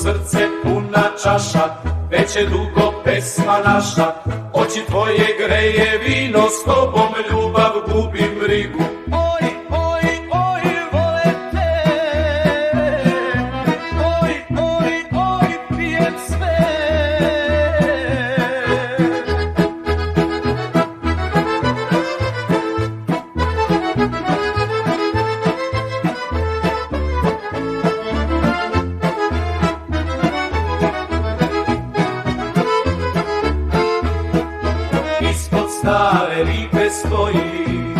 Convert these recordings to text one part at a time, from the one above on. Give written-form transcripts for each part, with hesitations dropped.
srce puna čaša, već je dugo pesma naša. Oči tvoje greje vino, s tobom ljubav gubim brigu. Oj, oj, oj, vole te, oj, oj, oj, pijem sve. Ispod stare lipe stoji,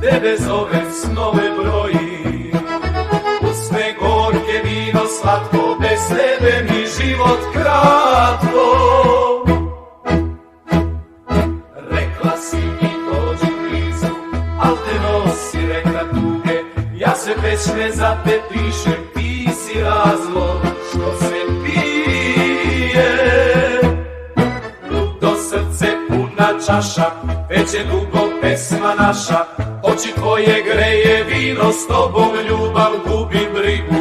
tebe zove, snove broji. Usne gorke, vino slatko, bez tebe mi život kratko. Rekla si mi dođi blizu, al te nosi reka tuge. Ja se pesme za te pišem, ti si razlog što se pije. Ludo srce puna čaša, već je dugo pesma naša. Oči tvoje greje vino, s tobom ljubav gubim brigu.